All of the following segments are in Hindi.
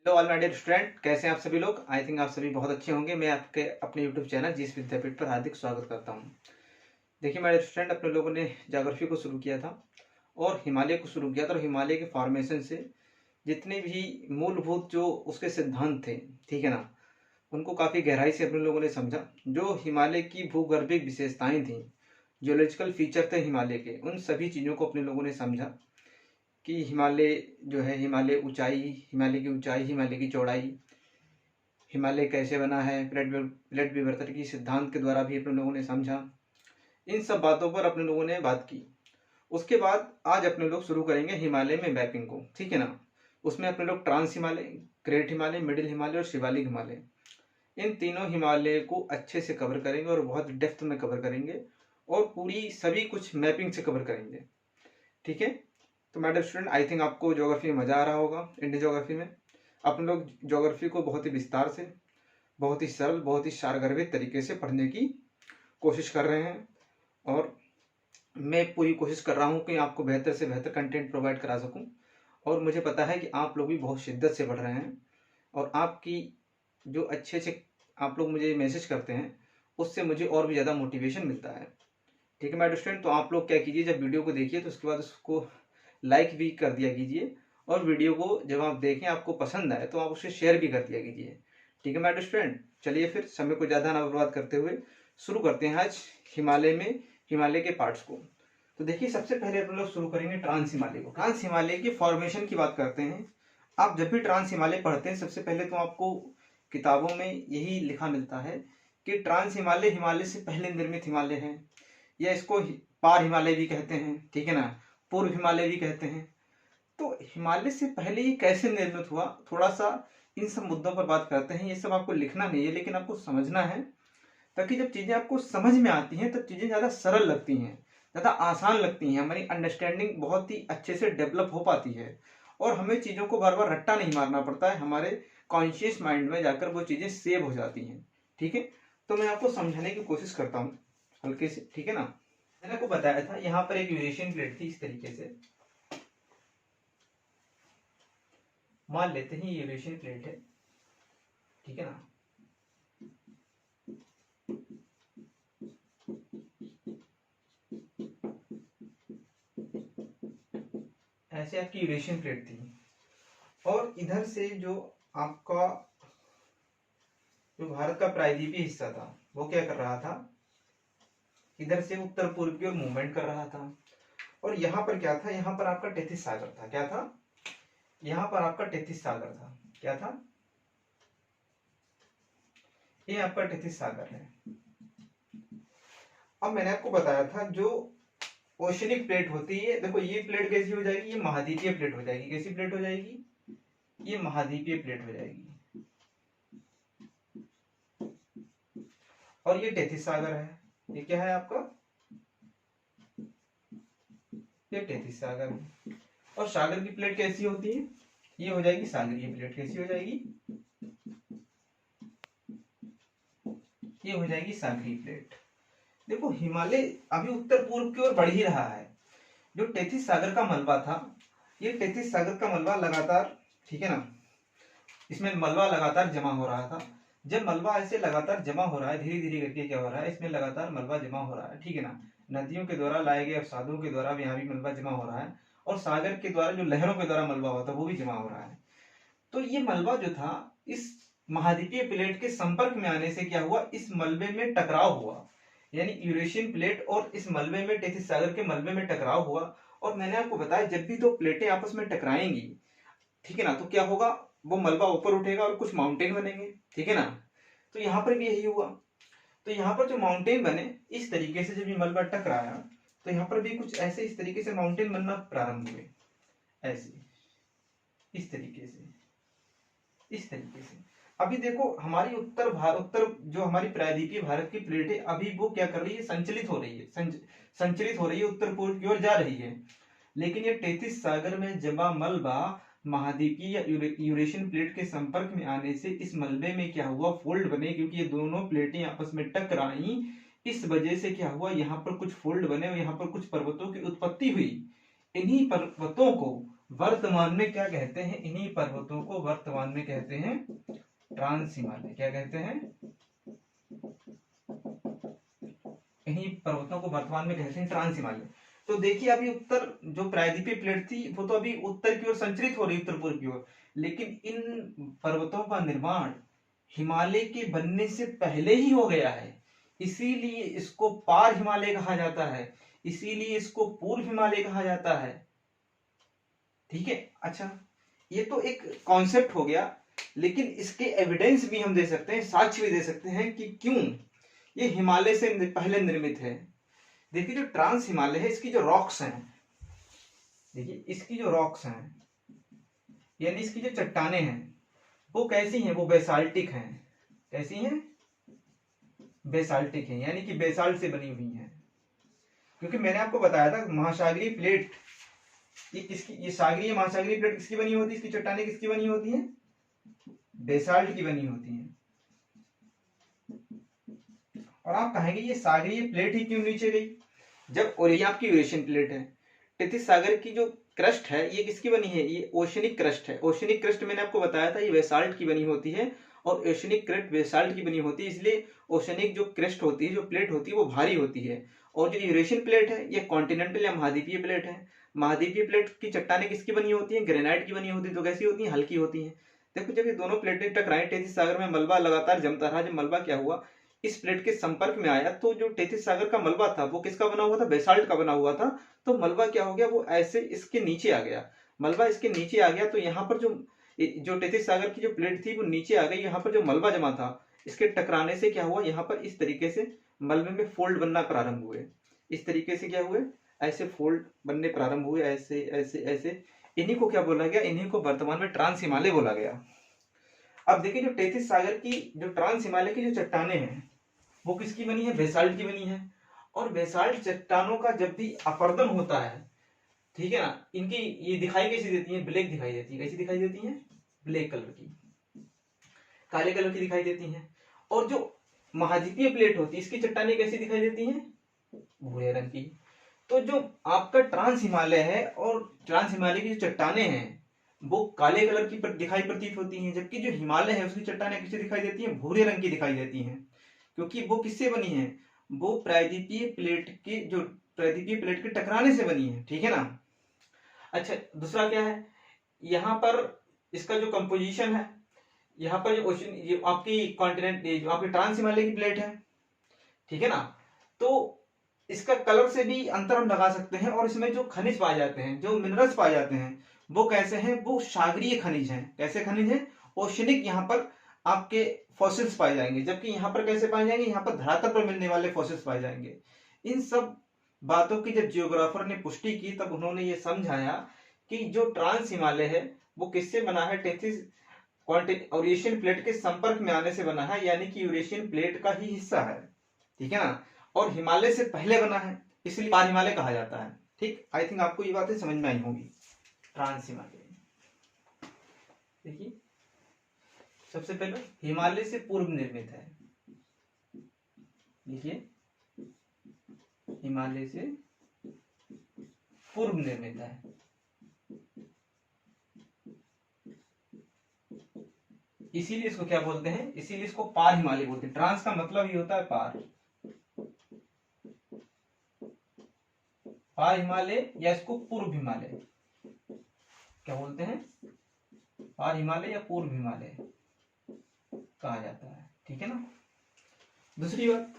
Hello all my dear student, कैसे हैं आप सभी लोग। आई थिंक आप सभी बहुत अच्छे होंगे। मैं आपके अपने यूट्यूब चैनल जीस विद्यापीठ पर हार्दिक स्वागत करता हूं। देखिए माय डियर स्टूडेंट, अपने लोगों ने ज्योग्राफी को शुरू किया था और हिमालय को शुरू किया था, और हिमालय के फॉर्मेशन से जितने भी मूलभूत जो उसके सिद्धांत थे, ठीक है ना, उनको काफ़ी गहराई से अपने लोगों ने समझा। जो हिमालय की भूगर्भिक विशेषताएं थी, जियोलॉजिकल फीचर थे हिमालय के, उन सभी चीज़ों को अपने लोगों ने समझा कि हिमालय जो है, हिमालय ऊंचाई, हिमालय की ऊंचाई, हिमालय की चौड़ाई, हिमालय कैसे बना है, प्लेट विवर्तन की सिद्धांत के द्वारा भी अपने लोगों ने समझा। इन सब बातों पर अपने लोगों ने बात की। उसके बाद आज अपने लोग शुरू करेंगे हिमालय में मैपिंग को, ठीक है ना। उसमें अपने लोग trans Himalaya, great Himalaya, middle Himalaya और शिवालिक हिमालय, इन तीनों हिमालय को अच्छे से कवर करेंगे और बहुत डेप्थ में कवर करेंगे और पूरी सभी कुछ मैपिंग से कवर करेंगे, ठीक है। तो मैडम स्टूडेंट, आई थिंक आपको ज्योग्राफी में मज़ा आ रहा होगा। इंडियन ज्योग्राफी में अपन लोग ज्योग्राफी को बहुत ही विस्तार से, बहुत ही सरल, बहुत ही सारगर्भित तरीके से पढ़ने की कोशिश कर रहे हैं। और मैं पूरी कोशिश कर रहा हूँ कि आपको बेहतर से बेहतर कंटेंट प्रोवाइड करा सकूँ। और मुझे पता है कि आप लोग भी बहुत शिद्दत से पढ़ रहे हैं, और आपकी जो अच्छे से आप लोग मुझे मैसेज करते हैं, उससे मुझे और भी ज़्यादा मोटिवेशन मिलता है, ठीक है मेरे स्टूडेंट। तो आप लोग क्या कीजिए, जब वीडियो को देखिए तो उसके बाद उसको लाइक भी कर दिया कीजिए, और वीडियो को जब आप देखें आपको पसंद आए तो आप उसे शेयर भी कर दिया कीजिए, ठीक है मेरे स्टूडेंट। चलिए फिर समय को ज़्यादा ना बर्बाद करते हुए शुरू करते हैं आज हिमालय में, हिमालय के पार्ट्स को। तो देखिए, सबसे पहले अपन लोग शुरू करेंगे ट्रांस हिमालय को। ट्रांस हिमालय के फॉर्मेशन की बात करते हैं। आप जब भी ट्रांस हिमालय पढ़ते हैं, सबसे पहले तो आपको किताबों में यही लिखा मिलता है कि ट्रांस हिमालय हिमालय से पहले निर्मित हिमालय है, या इसको पार हिमालय भी कहते हैं, ठीक है ना, पूर्व हिमालय भी कहते हैं। तो हिमालय से पहले ये कैसे निर्मित हुआ, थोड़ा सा इन सब मुद्दों पर बात करते हैं। ये सब आपको लिखना नहीं है, लेकिन आपको समझना है, ताकि जब चीजें आपको समझ में आती हैं तब चीजें ज्यादा सरल लगती हैं, ज्यादा आसान लगती हैं, हमारी अंडरस्टैंडिंग बहुत ही अच्छे से डेवलप हो पाती है, और हमें चीजों को बार बार रट्टा नहीं मारना पड़ता है, हमारे कॉन्शियस माइंड में जाकर वो चीजें सेव हो जाती हैं, ठीक है। तो मैं आपको समझाने की कोशिश करता हूँ हल्के से, ठीक है ना। मैंने आपको बताया था, यहाँ पर एक यूरेशियन प्लेट थी, इस तरीके से मान लेते हैं ये यूरेशियन प्लेट है, ठीक है ना। ऐसे आपकी यूरेशियन प्लेट थी, और इधर से जो आपका जो भारत का प्रायद्वीपीय हिस्सा था, वो क्या कर रहा था, इधर से उत्तर पूर्व की ओर मूवमेंट कर रहा था। और यहाँ पर क्या था, यहाँ पर आपका टेथिस सागर था। क्या था, यहाँ पर आपका टेथिस सागर था। क्या था, ये आपका टेथिस सागर है। अब मैंने आपको बताया था, जो ओशनिक प्लेट होती है, देखो ये प्लेट कैसी हो जाएगी, ये महाद्वीपीय प्लेट हो जाएगी। कैसी प्लेट हो जाएगी, ये महाद्वीपीय प्लेट हो जाएगी। और ये टेथिस सागर है। ये क्या है आपका, ये टेथिस सागर है। और सागर की प्लेट कैसी होती है, ये हो जाएगी सागरीय प्लेट। कैसी हो जाएगी, ये हो जाएगी सागरीय प्लेट। देखो, हिमालय अभी उत्तर पूर्व की ओर बढ़ ही रहा है। जो टेथिस सागर का मलबा था, ये टेथिस सागर का मलबा लगातार, ठीक है ना, इसमें मलबा लगातार जमा हो रहा था। जब मलबा ऐसे लगातार जमा हो रहा है, धीरे धीरे करके क्या हो रहा है, इसमें लगातार मलबा जमा हो रहा है, ठीक है ना। नदियों के द्वारा लाए गए अवसादों के द्वारा भी यहाँ भी मलबा जमा हो रहा है, और सागर के द्वारा जो लहरों के द्वारा मलबा होता है वो भी जमा हो रहा है। तो ये मलबा जो था, इस महाद्वीपीय प्लेट के संपर्क में आने से क्या हुआ, इस मलबे में टकराव हुआ। यानी यूरेशियन प्लेट और इस मलबे में, टेथिस सागर के मलबे में टकराव हुआ। और मैंने आपको बताया, जब भी दो प्लेटें आपस में टकराएंगी, ठीक है ना, तो क्या होगा, वो मलबा ऊपर उठेगा और कुछ माउंटेन बनेंगे, ठीक है ना। तो यहाँ पर भी यही हुआ। तो यहाँ पर जो माउंटेन बने, इस तरीके से जब ये मलबा टकराया, तो यहाँ पर भी कुछ ऐसे इस तरीके से माउंटेन बनना प्रारंभ हुए, ऐसे इस तरीके से, इस तरीके से। अभी देखो, हमारी उत्तर जो हमारी प्रायद्वीपीय भारत की प्लेट है, अभी वो क्या कर रही है, संचलित हो रही है, संचलित हो रही है, उत्तर पूर्व की ओर जा रही है। लेकिन ये टेथिस सागर में जमा मलबा महाद्वीपीय या यूरेशियन प्लेट के संपर्क में आने से इस मलबे में क्या हुआ, फोल्ड बने, क्योंकि ये दोनों प्लेटें आपस में टकराई। इस वजह से क्या हुआ, यहाँ पर कुछ फोल्ड बने और यहाँ पर कुछ पर्वतों की उत्पत्ति हुई। इन्हीं पर्वतों को वर्तमान में क्या कहते हैं, इन्हीं पर्वतों को वर्तमान में कहते हैं ट्रांस हिमालय। क्या कहते हैं, इन्हीं पर्वतों को वर्तमान में कहते हैं ट्रांस हिमालय। तो देखिए अभी उत्तर जो प्रायद्वीपीय प्लेट थी वो तो अभी उत्तर की ओर संचरित हो रही, उत्तर पूर्व की ओर, लेकिन इन पर्वतों का निर्माण हिमालय के बनने से पहले ही हो गया है, इसीलिए इसको पार हिमालय कहा जाता है, इसीलिए इसको पूर्व हिमालय कहा जाता है। ठीक है, अच्छा ये तो एक कॉन्सेप्ट हो गया, लेकिन इसके एविडेंस भी हम दे सकते हैं, साक्ष्य भी दे सकते हैं कि क्यों ये हिमालय से पहले निर्मित है। देखिए जो ट्रांस हिमालय है, इसकी जो रॉक्स हैं, देखिए इसकी जो रॉक्स हैं यानी इसकी जो चट्टाने हैं वो कैसी हैं, वो बेसाल्टिक हैं। कैसी हैं, बेसाल्टिक हैं, यानी कि बेसाल्ट से बनी हुई हैं। क्योंकि मैंने आपको बताया था महासागरीय प्लेट ये किसकी, ये सागरीय महासागरीय प्लेट किसकी बनी होती है, इसकी चट्टानें किसकी बनी होती हैं, बेसाल्ट की बनी होती हैं। और आप कहेंगे ये सागरीय प्लेट ही क्यों नीचे गई, जब और ये आपकी यूरेशियन प्लेट है, टेथिस सागर की जो क्रस्ट है ये किसकी बनी है, ये ओशनिक क्रस्ट है। ओशनिक क्रस्ट मैंने आपको बताया था ये बेसाल्ट की बनी होती है, और ओशनिक क्रस्ट बेसाल्ट की बनी होती है, इसलिए ओशनिक जो क्रस्ट होती है, जो प्लेट होती है वो भारी होती है। और जो यूरेशियन प्लेट है ये कॉन्टिनेंटल या महाद्वीपीय प्लेट है। महाद्वीपीय प्लेट की चट्टानें किसकी बनी होती है, ग्रेनाइट की बनी होती है। तो कैसी होती है, हल्की होती है। देखो जब ये दोनों प्लेटें टकराई टेथिस सागर में, मलबा लगातार जमता रहा, जब मलबा क्या हुआ, इस प्लेट के संपर्क में आया, तो जो टेथिस सागर का मलबा था वो किसका बना हुआ था, बेसाल्ट का बना हुआ था। तो मलबा क्या हो गया, वो ऐसे इसके नीचे आ गया, मलबा इसके नीचे आ गया। तो यहाँ पर जो टेथिस सागर की जो प्लेट थी वो नीचे आ गई। यहाँ पर जो मलबा जमा था इसके टकराने से क्या हुआ, यहाँ पर इस तरीके से मलबे में फोल्ड बनना प्रारंभ हुए। इस तरीके से क्या हुए, ऐसे फोल्ड बनने प्रारंभ हुए, ऐसे ऐसे ऐसे। इन्हीं को क्या बोला गया, इन्हीं को वर्तमान में ट्रांस हिमालय बोला गया। अब देखिए जो टेथिस सागर की जो ट्रांस हिमालय की जो चट्टाने हैं वो किसकी बनी है, बेसाल्ट की बनी है। और बेसाल्ट चट्टानों का जब भी अपरदन होता है, ठीक है ना, इनकी ये दिखाई कैसी देती है, ब्लैक दिखाई देती है। कैसी दिखाई देती है, ब्लैक कलर की, काले कलर की दिखाई देती है। और जो महाद्वीपीय प्लेट होती है इसकी चट्टानें कैसी दिखाई देती हैं, भूरे रंग की। तो जो आपका ट्रांस हिमालय है और ट्रांस हिमालय की जो चट्टाने हैं वो काले कलर की दिखाई प्रतीत होती हैं, जबकि जो हिमालय है उसकी चट्टानें कैसी दिखाई देती हैं, भूरे रंग की दिखाई देती हैं। क्योंकि वो किससे बनी है, वो प्रायद्वीपीय प्लेट के जो प्रायद्वीपीय प्लेट के टकराने से बनी है। ठीक है ना। अच्छा दूसरा क्या है, यहाँ पर इसका जो कंपोजिशन है, यहाँ पर जो ओशन, ये आपकी कॉन्टिनेंट, जो आपकी ट्रांस हिमालय की प्लेट है, ठीक है ना, तो इसका कलर से भी अंतर हम लगा सकते हैं। और इसमें जो खनिज पाए जाते हैं, जो मिनरल्स पाए जाते हैं वो कैसे हैं, वो सागरीय खनिज हैं। कैसे खनिज हैं, ओशनिक यहाँ पर आपके फॉसिल्स पाए जाएंगे, जबकि यहाँ पर कैसे पाए जाएंगे, यहाँ पर धरातल पर मिलने वाले फॉसिल्स पाए जाएंगे। इन सब बातों की जब जियोग्राफर ने पुष्टि की तब उन्होंने ये समझाया कि जो ट्रांस हिमालय है वो किससे बना है, टेथिस और एशियन प्लेट के संपर्क में आने से बना है, यानी कि यूरेशियन प्लेट का ही हिस्सा है। ठीक है ना, और हिमालय से पहले बना है, इसलिए पार हिमालय कहा जाता है। ठीक, आई थिंक आपको ये बातें समझ में आई होंगी। ट्रांस हिमालय देखिए सबसे पहले हिमालय से पूर्व निर्मित है। देखिए हिमालय से पूर्व निर्मित है। इसीलिए इसको क्या बोलते हैं, इसीलिए इसको पार हिमालय बोलते हैं। ट्रांस का मतलब ही होता है पार, पार हिमालय या इसको पूर्व हिमालय क्या बोलते हैं, पार हिमालय या पूर्व हिमालय कहा जाता है। ठीक है ना। दूसरी बात,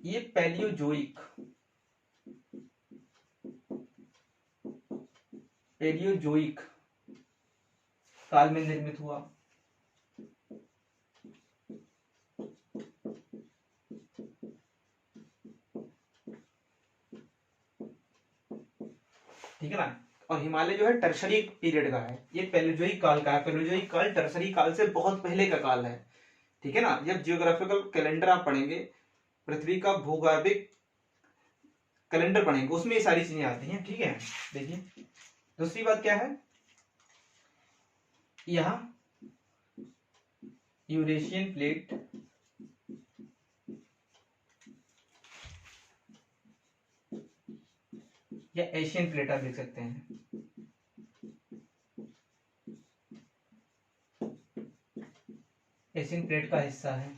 ये पैलियोजोइक काल में निर्मित हुआ। ठीक है ना। और हिमालय जो है टर्शरी पीरियड का है, ये पैलियोजोइक काल का है। पैलियोजोइक काल टर्शरी काल से बहुत पहले का काल है। ठीक है ना। जब जियोग्राफिकल कैलेंडर आप पढ़ेंगे, पृथ्वी का भूगर्भिक कैलेंडर पढ़ेंगे, उसमें ये सारी चीजें आती हैं। ठीक है। देखिए दूसरी बात क्या है, यहां यूरेशियन प्लेट या एशियन प्लेट आप देख सकते हैं। एशियन प्लेट का हिस्सा है।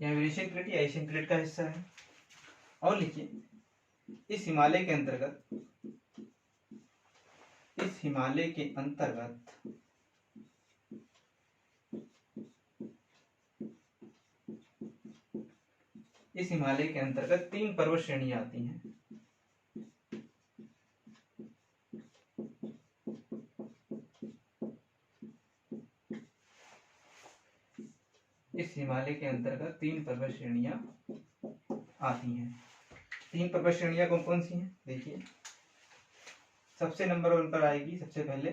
या यूरेशियन प्लेट या एशियन प्लेट का हिस्सा है। और लिखिए इस हिमालय के अंतर्गत, इस हिमालय के अंतर्गत इस हिमालय के अंतर्गत 3 पर्वत श्रेणियां आती हैं। इस हिमालय के अंतर्गत 3 पर्वत श्रेणियां आती हैं। 3 पर्वत श्रेणियां कौन कौन सी हैं? देखिए सबसे नंबर 1 पर आएगी सबसे पहले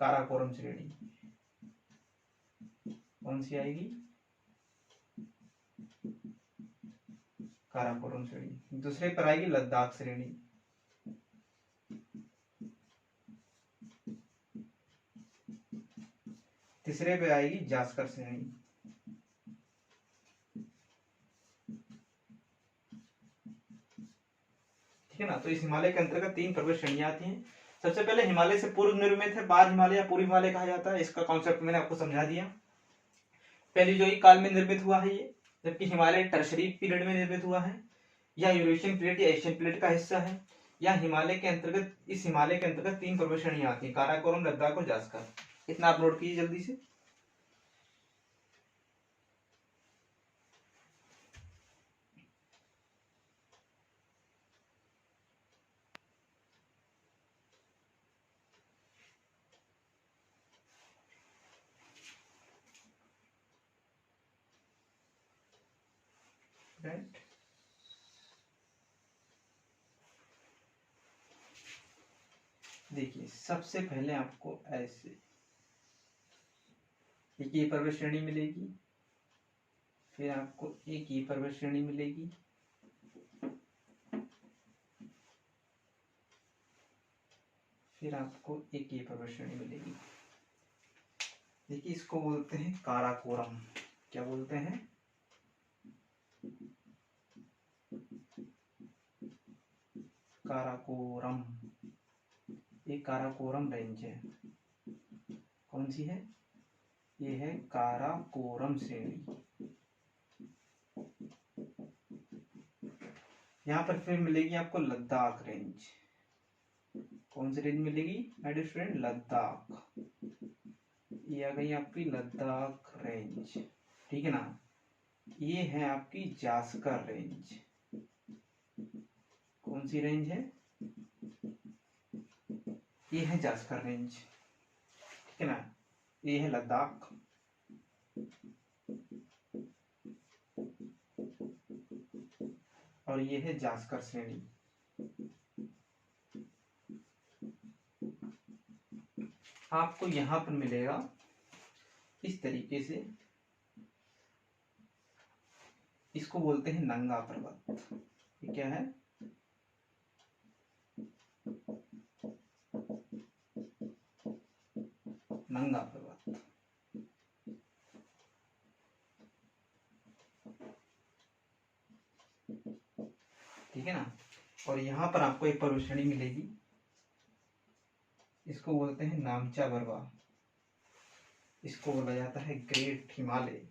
काराकोरम श्रेणी। कौन सी आएगी? काराकोरम श्रेणी। दूसरे पर आएगी लद्दाख श्रेणी। तीसरे पे आएगी जास्कर श्रेणी। ठीक है ना। तो इस हिमालय के अंतर्गत 3 पर्वत श्रेणियां आती हैं। सबसे पहले हिमालय से पूर्व निर्मित है बार हिमालय या पूर्व हिमालय कहा जाता है। इसका कॉन्सेप्ट मैंने आपको समझा दिया। पहली जो काल में निर्मित हुआ है ये, जबकि हिमालय टर्शरी पीरियड में निर्मित हुआ है। यह यूरेशियन प्लेट या एशियन प्लेट का हिस्सा है। या हिमालय के अंतर्गत, इस हिमालय के अंतर्गत 3 पर्वत श्रेणियां आती है, काराकोरम, लद्दाख और जास्कर। इतना आप नोट कीजिए जल्दी से। राइट। देखिए सबसे पहले आपको ऐसे एक ये पर्वत श्रेणी मिलेगी, फिर आपको एक ये पर्वत श्रेणी मिलेगी, फिर आपको एक ये पर्वत श्रेणी मिलेगी। देखिए इसको बोलते हैं काराकोरम। क्या बोलते हैं? काराकोरम। ये काराकोरम रेंज है। कौन सी है? ये है काराकोरम श्रेणी। यहाँ पर फिर मिलेगी आपको लद्दाख रेंज। कौन सी रेंज मिलेगी माय डियर फ्रेंड? लद्दाख। ये आ गई आपकी लद्दाख रेंज। ठीक है ना। ये है आपकी जास्कर रेंज। कौन सी रेंज है? ये है जास्कर रेंज। ठीक है ना। ये है लद्दाख। और ये है जास्कर श्रेणी। आपको यहां पर मिलेगा इस तरीके से। इसको बोलते हैं नंगा पर्वत। ये क्या है? नंगा पर्वत। ठीक है ना। और यहां पर आपको एक पर्वत श्रेणी मिलेगी, इसको बोलते हैं नामचा बरवा। इसको बोला जाता है ग्रेट हिमालय।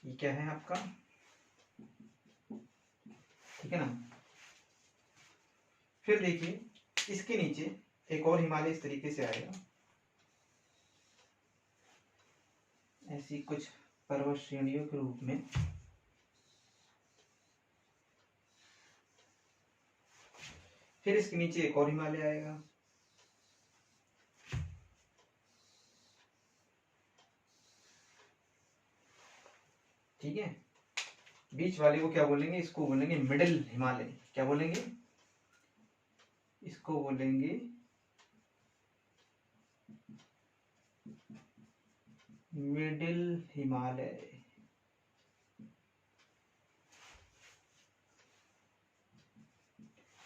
ये क्या है आपका? ठीक है ना। फिर देखिए इसके नीचे एक और हिमालय इस तरीके से आएगा। ऐसी कुछ पर्वत श्रेणियों के रूप में। फिर इसके नीचे एक और हिमालय आएगा। ठीक है। बीच वाले को क्या बोलेंगे? इसको बोलेंगे मिडिल हिमालय। क्या बोलेंगे? इसको बोलेंगे मिडिल हिमालय।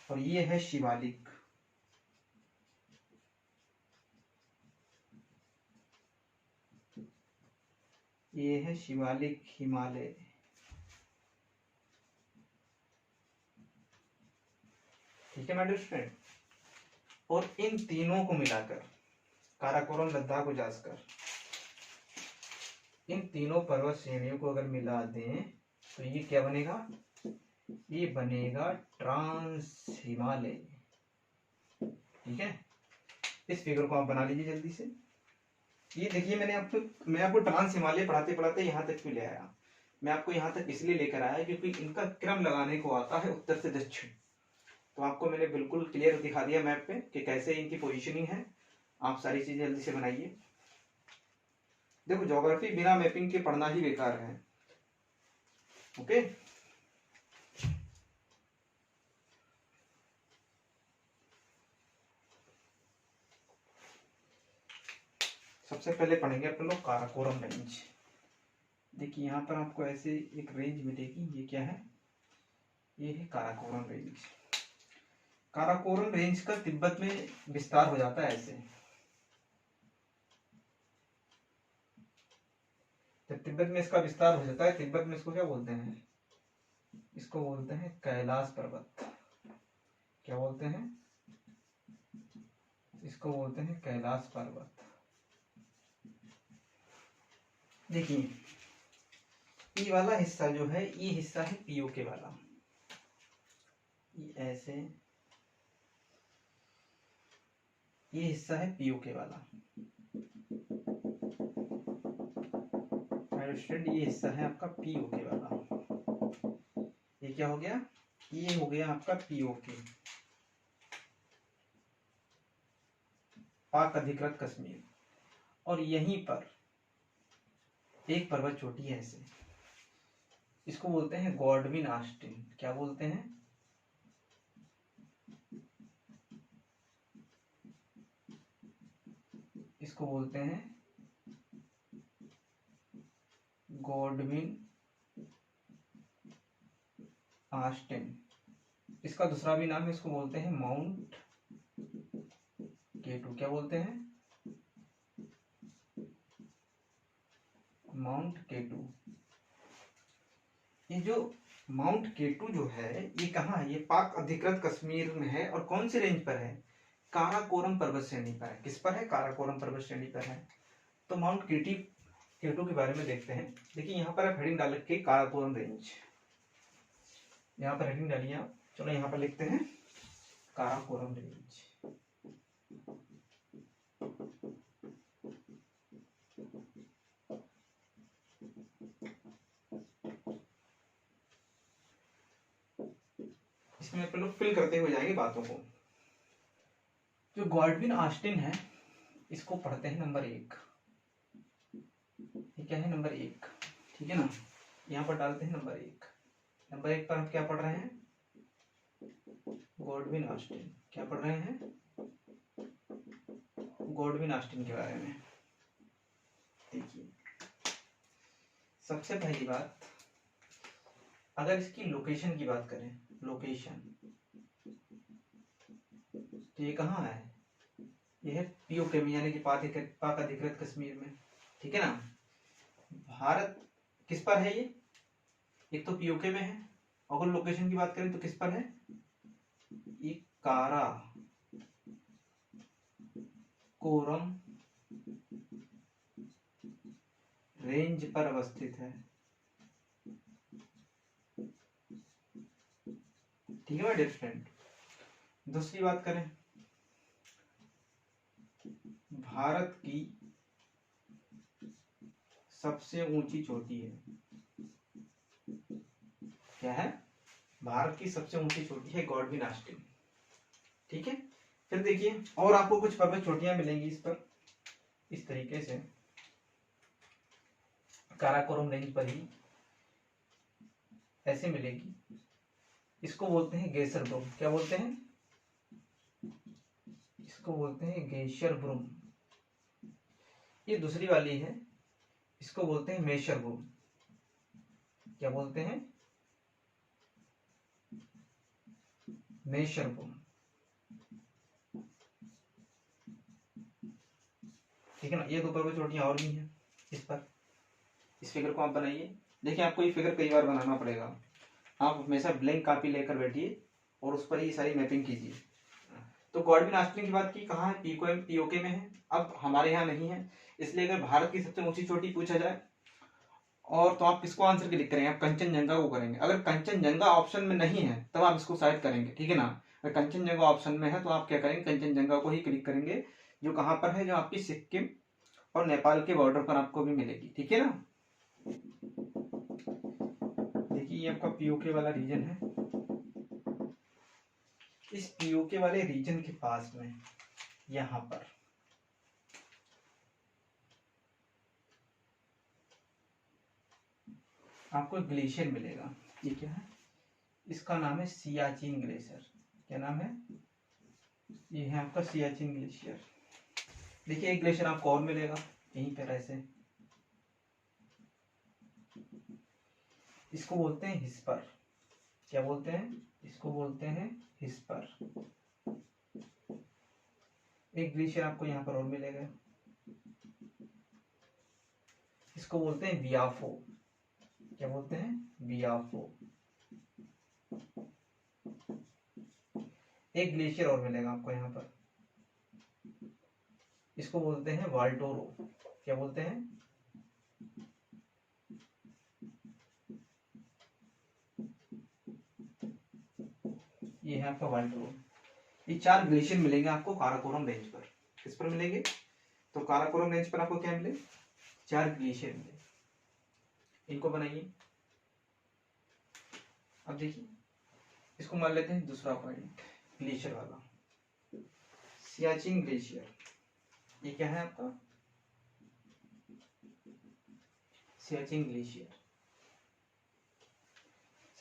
और ये है शिवालिक। ये है शिवालिक हिमालय। ठीक है माय डियर फ्रेंड। और इन तीनों को मिलाकर, काराकोरम, लद्दाख, जास्कर, इन तीनों पर्वत श्रेणियों को अगर मिला दें तो ये क्या बनेगा? ये बनेगा ट्रांस हिमालय। ठीक है, इस फिगर को आप बना लीजिए जल्दी से। ये देखिए, मैं आपको ट्रांस हिमालय पढ़ाते पढ़ाते यहाँ तक क्यों ले आया? मैं आपको यहाँ तक इसलिए लेकर आया क्योंकि इनका क्रम लगाने को आता है उत्तर से दक्षिण। तो आपको मैंने बिल्कुल क्लियर दिखा दिया मैप पे कि कैसे इनकी पोजीशनिंग है। आप सारी चीजें जल्दी से बनाइए। देखो, ज्योग्राफी बिना मैपिंग के पढ़ना ही बेकार है। ओके, सबसे पहले पढ़ेंगे अपन लोग काराकोरम रेंज। देखिए, यहाँ पर आपको ऐसे एक रेंज मिलेगी। ये क्या है? ये है काराकोरम रेंज। काराकोरम रेंज का तिब्बत में विस्तार हो जाता है ऐसे। जब तिब्बत में इसका विस्तार हो जाता है, तिब्बत में इसको क्या बोलते हैं? इसको बोलते हैं कैलाश पर्वत। क्या बोलते हैं? इसको बोलते हैं कैलाश पर्वत। देखिए, ये वाला हिस्सा जो है, ये हिस्सा है पीओके वाला। ये ऐसे, ये हिस्सा है पीओके वाला। स्टूडेंट, ये हिस्सा है आपका पीओके वाला। ये क्या हो गया? ये हो गया आपका पीओके, पाक अधिकृत कश्मीर। और यहीं पर एक पर्वत चोटी है ऐसे, इसको बोलते हैं गॉडविन ऑस्टिन। क्या बोलते हैं? इसको बोलते हैं गॉडविन ऑस्टिन। इसका दूसरा भी नाम है, इसको बोलते हैं माउंट केटू। क्या बोलते हैं? माउंट केटू। ये जो माउंट केटू जो है, ये कहाँ है? ये पाक अधिकृत कश्मीर में है। और कौन सी रेंज पर है? काराकोरम पर्वत श्रेणी पर है। किस पर है? काराकोरम पर्वत श्रेणी पर है। तो माउंट केटू के बारे में देखते हैं। देखिए, यहाँ पर आप हेडिंग डाल के काराकोरम रेंज, यहाँ पर हेडिंग डालिए आप। चलो, यहाँ पर लिखते हैं काराकोरम रेंज। इसमें अपन लोग फिल करते हुए जाएंगे बातों को। जो गॉडविन ऑस्टिन है, इसको पढ़ते हैं नंबर 1। ये क्या है? नंबर 1। ठीक है ना? यहाँ पर डालते हैं नंबर 1। नंबर 1 पर हम क्या पढ़ रहे हैं? Godwin Austen. क्या पढ़ रहे हैं? गॉडविन ऑस्टिन के बारे में। देखिए, सबसे पहली बात, अगर इसकी लोकेशन की बात करें, लोकेशन, तो ये कहाँ है? ये है पीओके में, यानी कि पाक अधिकृत कश्मीर में। ठीक है ना? भारत किस पर है? ये एक तो पीओके में है। अगर लोकेशन की बात करें तो किस पर है? ये कारा कोरम रेंज पर अवस्थित है। ठीक है मेरे फ्रेंड। दूसरी बात करें, भारत की सबसे ऊंची चोटी है। क्या है? भारत की सबसे ऊंची चोटी है गॉडविन ऑस्टिन। ठीक है। फिर देखिए, और आपको कुछ पर्वत चोटियां मिलेंगी इस पर, इस तरीके से काराकोरम रेंज पर ही ऐसे मिलेगी। इसको बोलते हैं गेसर ब्रूम। क्या बोलते हैं? इसको बोलते हैं गेशर ब्रूम। ये दूसरी वाली है, इसको बोलते हैं मेशर ब्रूम। क्या बोलते हैं? मेशर ब्रूम। ठीक है ना? ये दो पर्वत चोटियां और भी हैं इस पर। इस फिगर को आप बनाइए। देखिए, आपको ये फिगर कई बार बनाना पड़ेगा। आप हमेशा ब्लैंक कॉपी लेकर बैठिए और उस पर ही सारी मैपिंग कीजिए। तो गॉडविन ऑस्टिन की बात की, कहाँ है? पीओके में है। अब हमारे यहाँ नहीं है, इसलिए अगर भारत की सबसे ऊंची चोटी पूछा जाए और तो आप किसको आंसर क्लिक करेंगे? आप कंचनजंगा को करेंगे। अगर कंचनजंगा ऑप्शन में नहीं है तब आप इसको शायद करेंगे, ठीक है ना। अगर कंचनजंगा ऑप्शन में है तो आप क्या करेंगे? कंचनजंगा को ही क्लिक करेंगे, जो कहाँ पर है? जो आपकी सिक्किम और नेपाल के बॉर्डर पर आपको भी मिलेगी, ठीक है ना। देखिए ये आपका पीओके वाला रीजन है। इस पीओके वाले रीजन के पास में यहाँ पर आपको एक ग्लेशियर मिलेगा। ये क्या है? इसका नाम है सियाचिन ग्लेशियर। क्या नाम है? ये है आपका सियाचिन ग्लेशियर। देखिए एक ग्लेशियर आपको और मिलेगा यहीं पर ऐसे, इसको बोलते हैं हिस्पर। क्या बोलते हैं? इसको बोलते हैं हिस्पर। एक ग्लेशियर आपको यहाँ पर और मिलेगा, इसको बोलते हैं बियाफो। क्या बोलते हैं? बियाफो। एक ग्लेशियर और मिलेगा आपको यहाँ पर, इसको बोलते हैं वाल्टोरो। क्या बोलते हैं? ये है आपका वाल्टोरो। ये 4 ग्लेशियर मिलेंगे आपको काराकोरम रेंज पर। किस पर मिलेंगे? तो काराकोरम रेंज पर आपको क्या मिले? 4 ग्लेशियर मिले। इनको बनाइए। अब देखिए इसको मान लेते हैं दूसरा पॉइंट, ग्लेशियर वाला, सियाचिन ग्लेशियर। ये क्या है आपका? सियाचिन ग्लेशियर।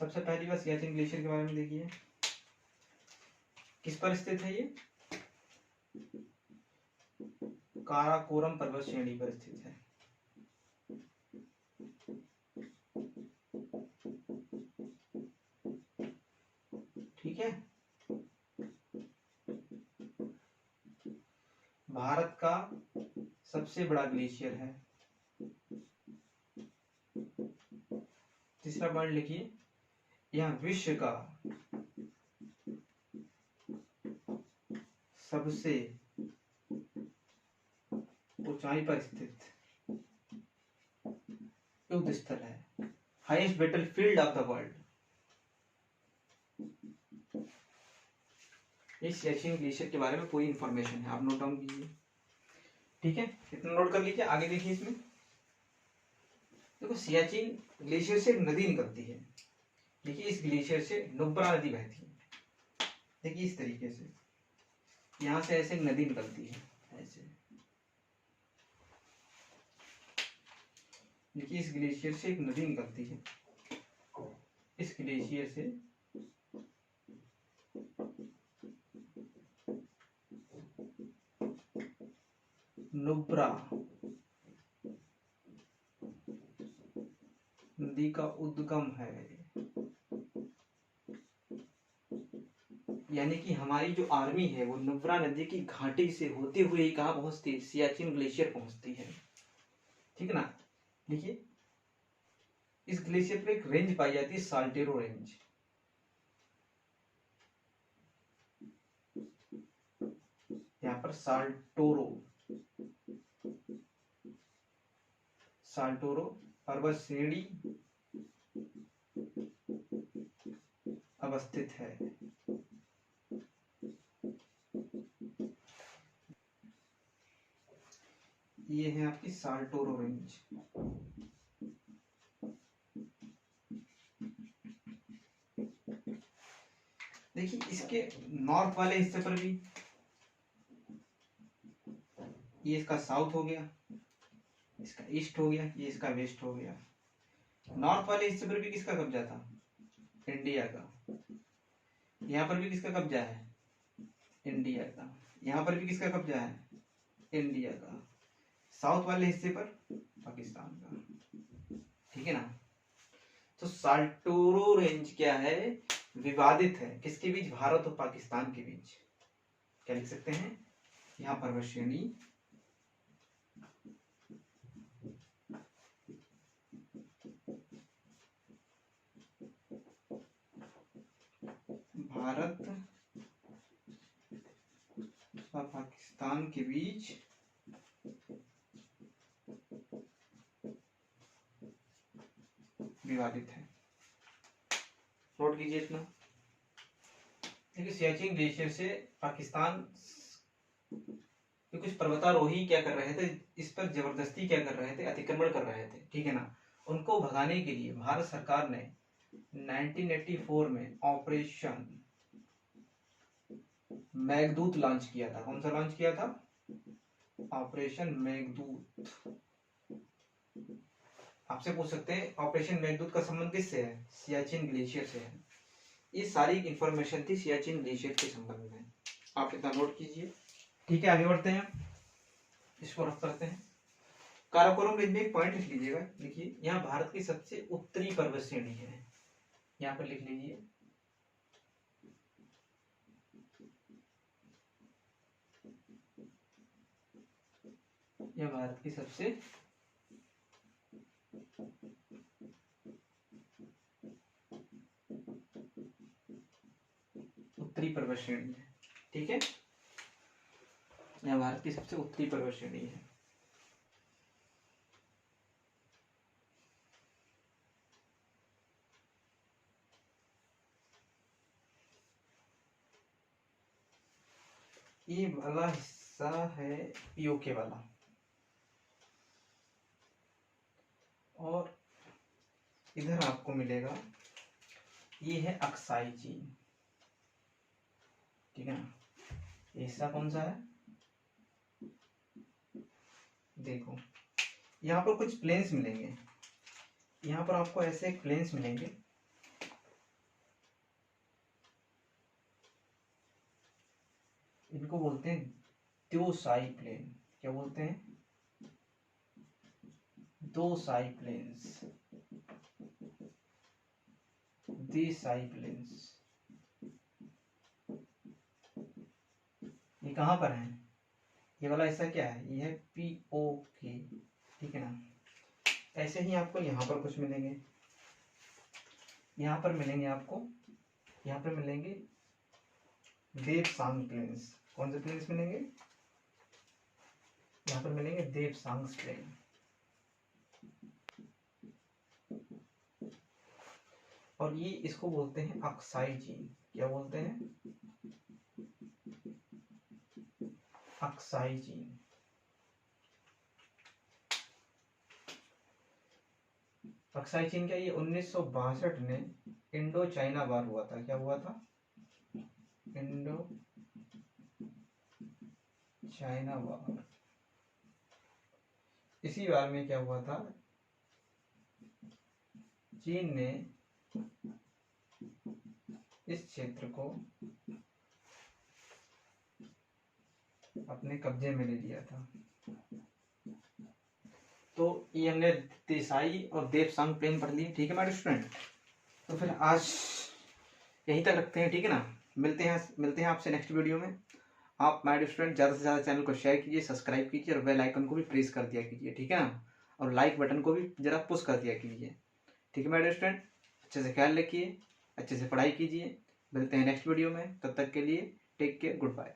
सबसे पहली बात सियाचिन ग्लेशियर के बारे में देखिए, किस पर स्थित है? ये काराकोरम पर्वत श्रेणी पर स्थित है। ठीक है। भारत का सबसे बड़ा ग्लेशियर है। तीसरा पॉइंट लिखिए, यह विश्व का सबसे ऊंचाई पर स्थित युद्ध स्थल है, highest battle field of the world. इस सियाचिन ग्लेशियर के बारे में पूरी इंफॉर्मेशन है, आप नोट डाउन कीजिए। ठीक है, इतना नोट कर लीजिए। आगे देखिए, इसमें देखो सियाचिन ग्लेशियर से एक नदी निकलती है। देखिए इस ग्लेशियर से नुब्रा नदी बहती है। देखिए इस तरीके से यहां से ऐसे एक नदी निकलती है ऐसे। देखिए इस ग्लेशियर से एक नदी निकलती है, इस ग्लेशियर से नुब्रा नदी का उद्गम है। यानी कि हमारी जो आर्मी है वो नुब्रा नदी की घाटी से होते हुए ही कहाँ पहुंचती है? सियाचिन ग्लेशियर पहुंचती है। ठीक है ना। देखिए इस ग्लेशियर पर एक रेंज पाई जाती है, साल्टेरो रेंज। यहाँ पर साल्टोरो पर्वत श्रेणी अवस्थित है। ये है आपकी साल्टोरो रेंज। देखिए इसके नॉर्थ वाले हिस्से पर भी, ये इसका साउथ हो गया, इसका ईस्ट हो गया, ये इसका वेस्ट हो गया। नॉर्थ वाले हिस्से पर भी किसका कब्जा था? इंडिया का। यहाँ पर भी किसका कब्जा है? इंडिया का। यहाँ पर भी किसका कब्जा है? इंडिया का। साउथ वाले हिस्से पर पाकिस्तान का। ठीक है ना। तो साल्टोरो रेंज क्या है? विवादित है। किसके बीच? भारत और पाकिस्तान के बीच। क्या लिख सकते हैं? यहाँ पर्वत श्रेणी भारत व पाकिस्तान के बीच विवादित है। नोट कीजिए इतना। देखिए सियाचिन ग्लेशियर से पाकिस्तान के कुछ पर्वतारोही क्या कर रहे थे, इस पर जबरदस्ती क्या कर रहे थे, अतिक्रमण कर रहे थे, ठीक है ना। उनको भगाने के लिए भारत सरकार ने 1984 में ऑपरेशन मेघदूत लॉन्च किया था। कौन सा लॉन्च किया था? ऑपरेशन मेघदूत। आपसे पूछ सकते हैं ऑपरेशन मेघदूत का संबंध किससे है? सियाचिन ग्लेशियर से है। ये सारी इंफॉर्मेशन थी सियाचिन ग्लेशियर के संबंध में, आप इतना नोट कीजिए। ठीक है, आगे बढ़ते हैं, इसको रफ करते हैं। काराकोरम रेंज में एक पॉइंट लिख लीजिएगा। देखिए यहाँ भारत की सबसे उत्तरी पर्वत श्रेणी है, यहाँ पर लिख लीजिए। यह भारत की सबसे उत्तरी पर्वत श्रेणी है, ठीक है। यह भारत की सबसे उत्तरी पर्वत श्रेणी है। ये वाला हिस्सा है पीओके वाला, और इधर आपको मिलेगा, ये है अक्साई चीन, ठीक है ना। ये हिस्सा कौन सा है? देखो यहाँ पर कुछ प्लेन्स मिलेंगे, यहाँ पर आपको ऐसे एक प्लेन्स मिलेंगे, इनको बोलते हैं त्योसाई प्लेन। क्या बोलते हैं? दोसाई प्लेन्स, देसाई प्लेन्स। ये कहाँ पर है? ये वाला हिस्सा क्या है? ये है पीओके, ठीक है ना। ऐसे ही आपको यहाँ पर कुछ मिलेंगे, यहाँ पर मिलेंगे आपको, यहाँ पर मिलेंगे देवसांग प्लेन्स। कौन से प्लेन्स मिलेंगे? यहाँ पर मिलेंगे देवसांग प्लेन। और ये इसको बोलते हैं अक्साई चीन। क्या बोलते हैं? अक्साई चीन। अक्साई चीन क्या? ये 1962 में इंडो चाइना वार हुआ था। क्या हुआ था? Indo China war. इसी वार में क्या हुआ था? चीन ने इस क्षेत्र को अपने कब्जे में ले लिया था। तो ये हमने देसाई और देवसांग प्लेन पढ़ लिए, ठीक है मेरे स्टूडेंट। तो फिर आज यहीं तक रखते हैं, ठीक है ना। मिलते हैं आपसे नेक्स्ट वीडियो में। आप माय स्टूडेंट ज़्यादा से ज़्यादा चैनल को शेयर कीजिए, सब्सक्राइब कीजिए, और बेल आइकन को भी प्रेस कर दिया कीजिए, ठीक है ना। और लाइक बटन को भी जरा पुश कर दिया कीजिए, ठीक है माय स्टूडेंट। अच्छे से ख्याल रखिए, अच्छे से पढ़ाई कीजिए। मिलते हैं नेक्स्ट वीडियो में, तब तक के लिए टेक केयर, गुड बाय।